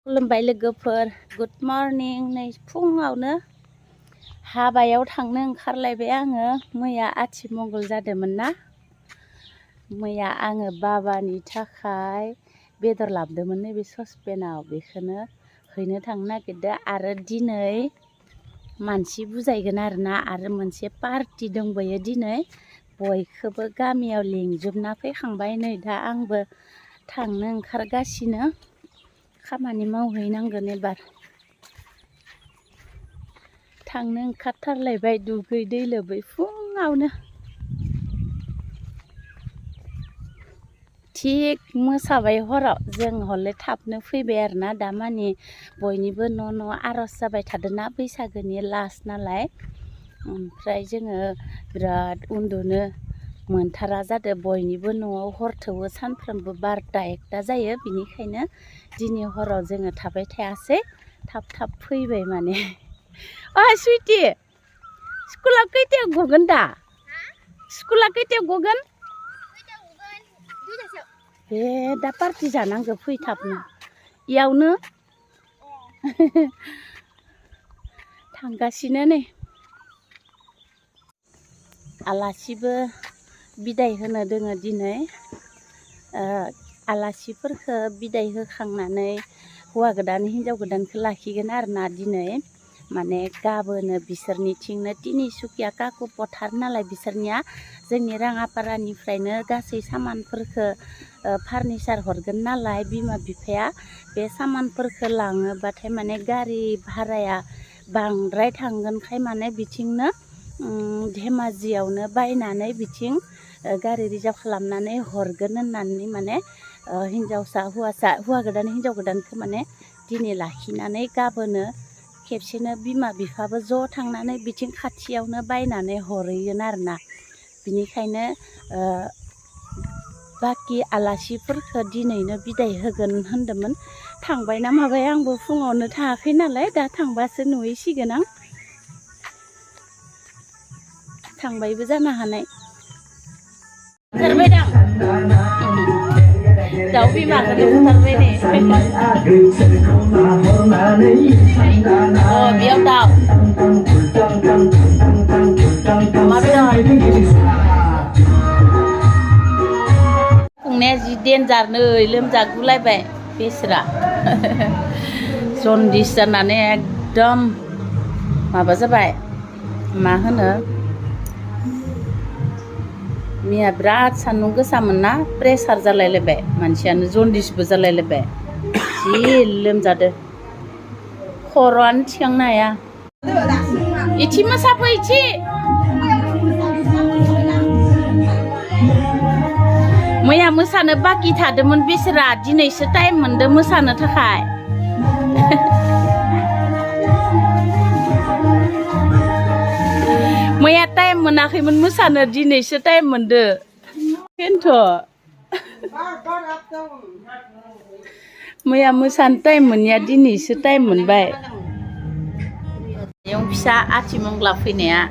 खुलुमबाय लोगोफोर good morning नै फुङावनो हाबायाव थांनो ओंखारलायबाय आङो मैया आथिमंगल जादोंमोन ना मैया आङो बाबानि थाखाय बेदर लाबोदोंमोन नैबे ससपेनाव बेखौनो हैनो थांनो नागिरदों आरो दिनै मानसि बुजायगोन आरोना आरो मोनसे पार्टि दंबोयो दिनै बयखौबो गामियाव लिंजोबना फैखांबाय नै दा आंबो थांनो ओंखारगासिनो खामानि मावहैनांगोन एबार थांनो ओंखारथारलायबाय दुगै दै लोबै फुङावनो थिग मोसाबाय हराव जों हले थाबनो फैबाय आरोना दामानि बयनिबो न' आर'ज जाबाय थादोंना बैसागोनि लास्ट नालाय ओमफ्राय जोङो बिराद उन्दुनो मोनथारा जादों बयनिबो न'आव हर थौवो सानफ्रोमबो 12-1 जायो बिनिखायनो दिनै हराव जोङो थाबाय थायासै थाब फैबाय माने सुइटि स्कुला खैथायाव गगोन दा स्कुला खैथायाव गगोन बे दा पार्टि जानांगौ फै थाबनो इयावनो थांगासिनो नै आलासिबो बिदाय होनो दोङो दिनै आलासिफोरखौ बिदाय होखांनानै हौवा गोदान हिन्जाव गोदानखौ लाखिगोन आरोना दिनै माने गाबोनो बिसोरनिथिंनो तिनिसुकिया काकु पथार नालाय बिसोरनिया जोंनि राङापारानिफ्रायनो गासै सामानफोरखौ फार्निचार हरगोन नालाय बिमा बिफाया बे सामानफोरखौ लाङोबाथाय माने गारि भाराया बांद्राय थांगोनखाय माने बिथिंनो धेमाजियावनो बायनानै बिथिं गारि रिजार्भ खालामनानै हरगोन होननानै माने हौवा गोदान हिन्जाव गोदानखौ माने दिनै लाखिनानै गाबोनो खेबसेनो बिमा बिफाबो ज' थांनानै बिथिं खाथियावनो बायनानै हरहैगोन आरोना बिनिखायनो बाखि आलासिफोरखौ दिनैनो बिदाय होगोन होनदोंमोन थांबाय ना माबाय आंबो फुङावनो थाङाखै नालाय दा थांबासो नुहैसिगोन आं थांबायबो जानो हानाय बुथारबायदां दाउ बिमाखौनो बुथारबाय नै बेयाव दाउ अमा बेदर संनाया जि देन्जार नै लोमजागुलायबाय बेसरा जन्दिस जानानै एकदम माबा जाबाय मा होनो मैया बिराद सान्दुं गोसामोन ना प्रेसार जालायलायबाय मानसियानो जन्दिसबो जालायलायबाय जि लोमजादो खर'आनो थिखांनो हाया इथि मोसाफै इथि मैया मोसानो बाखि थादोंमोन बेसरा दिनैसो टाइम मोनदों मोसानो थाखाय मैया टाइम मोनाखैमोन मोसानो दिनैसो टाइम मोनदो बेनोथ' मैया मोसानो टाइम मोनैया दिनैसो टाइम मोनबाय आयं फिसा आथिमंग्ला फैनाया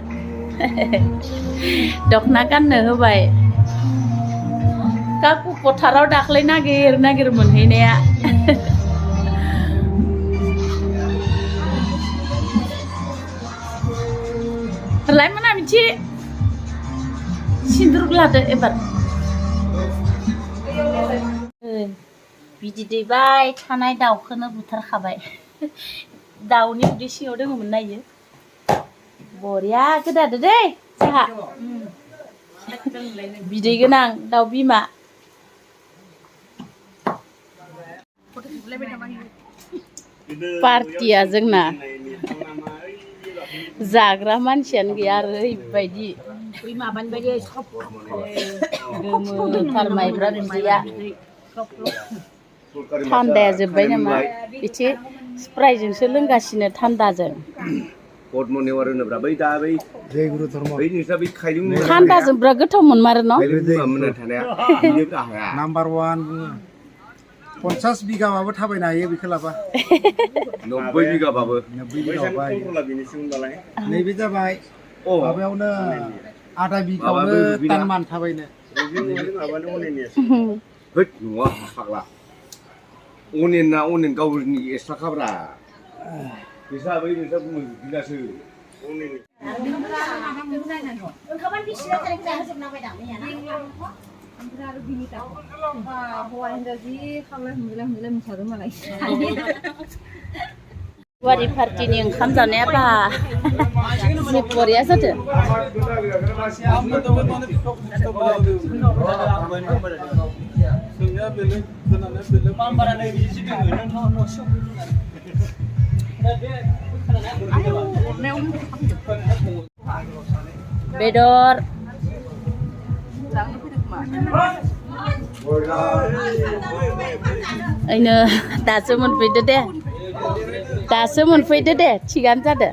दखना गाननो होबाय काकु पथाराव दाख्लै नागिर मोनहैनाया लाइमोना बिदि सिन्दुर लादो एबार बिदि दैबाय थानाय दाउखौनो बुथारखाबाय दाउनि उदै सिङाव दङमोन नायो बरिया गोदादो दै जोंहा बिदै गोनां दाउ बिमा पार्टिया जोंना जाग्रा मानसियानो गैया आरो ओरैबायदि गोमोथार माइब्रा बिदैया थान्दाया जोब्बाय नामा बिदि स्प्राइजोंसो लोंगासिनो थान्दाजों थान्दाजों बिराद गोथाव मोनमारो न' नाम्बार 1 50 बिगाबाबो थाबायनो हायो बेखौ लाबा 90 बिगाबाबो नैबे जाबाय माबायावनो आधा बिगायावनो दानमान थाबायनो अनियना अनियन गावनि एक्सट्रा खाब्रा फैसा बै नोंसा बुङो बिलासो ओंखामान बिसिना कारेक्ट जाहोजोबनांबाय दा मैयाना ओमफ्राय आरो बिनि हौवा हिन्जाव जि खावलाय हमलाय मोसादों मालाय वारि पार्टिनि ओंखाम जानाया बा जि बरिया जादों बेदर ओइनो दासो मोनफैदो दे थिगानो जादो